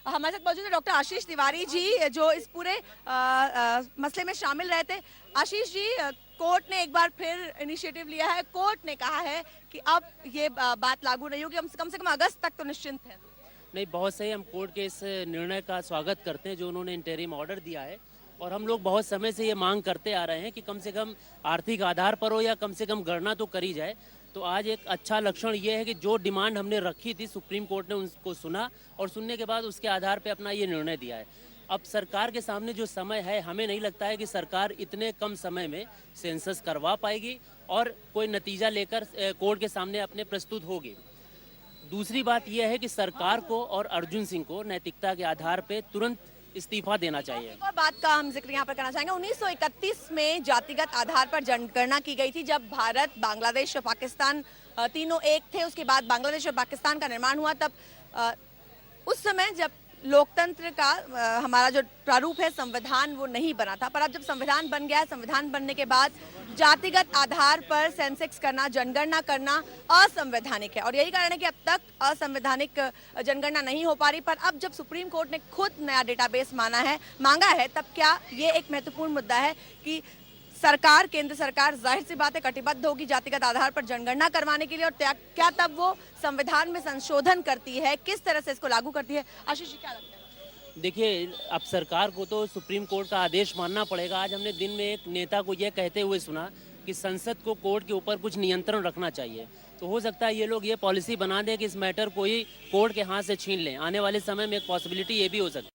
हमारे साथ मौजूद है डॉक्टर आशीष तिवारी जी, जो इस पूरे मसले में शामिल रहे थे। आशीष जी, कोर्ट ने एक बार फिर इनिशिएटिव लिया है। कोर्ट ने कहा है कि अब ये बात लागू नहीं होगी, हम कम से कम अगस्त तक तो निश्चिंत हैं। नहीं, बहुत सही। हम कोर्ट के इस निर्णय का स्वागत करते हैं जो उन्होंने इंटरिम ऑर्डर दिया है। और हम लोग बहुत समय से ये मांग करते आ रहे हैं कि कम से कम आर्थिक आधार पर हो या कम से कम गणना तो करी जाए। तो आज एक अच्छा लक्षण ये है कि जो डिमांड हमने रखी थी, सुप्रीम कोर्ट ने उनको सुना और सुनने के बाद उसके आधार पर अपना ये निर्णय दिया है। अब सरकार के सामने जो समय है, हमें नहीं लगता है कि सरकार इतने कम समय में सेंसस करवा पाएगी और कोई नतीजा लेकर कोर्ट के सामने अपने प्रस्तुत होगी। दूसरी बात यह है कि सरकार को और अर्जुन सिंह को नैतिकता के आधार पर तुरंत इस्तीफा देना चाहिए। एक और बात का हम जिक्र यहाँ पर करना चाहेंगे। 1931 में जातिगत आधार पर जनगणना की गई थी, जब भारत, बांग्लादेश और पाकिस्तान तीनों एक थे। उसके बाद बांग्लादेश और पाकिस्तान का निर्माण हुआ। तब उस समय जब लोकतंत्र का हमारा जो प्रारूप है, संविधान, वो नहीं बना था। पर अब जब संविधान बन गया है, संविधान बनने के बाद जातिगत आधार पर सेंसेक्स करना, जनगणना करना असंवैधानिक है। और यही कारण है कि अब तक असंवैधानिक जनगणना नहीं हो पा रही। पर अब जब सुप्रीम कोर्ट ने खुद नया डेटाबेस मांगा है, तब क्या ये एक महत्वपूर्ण मुद्दा है कि सरकार, केंद्र सरकार जाहिर सी बात है कटिबद्ध होगी जातिगत आधार पर जनगणना करवाने के लिए। और क्या तब वो संविधान में संशोधन करती है, किस तरह से इसको लागू करती है? आशीष जी, क्या लगता है? देखिए, अब सरकार को तो सुप्रीम कोर्ट का आदेश मानना पड़ेगा। आज हमने दिन में एक नेता को यह कहते हुए सुना कि संसद को कोर्ट के ऊपर कुछ नियंत्रण रखना चाहिए। तो हो सकता है ये लोग ये पॉलिसी बना दें कि इस मैटर को ही कोर्ट के हाथ से छीन लें। आने वाले समय में एक पॉसिबिलिटी ये भी हो सकती है।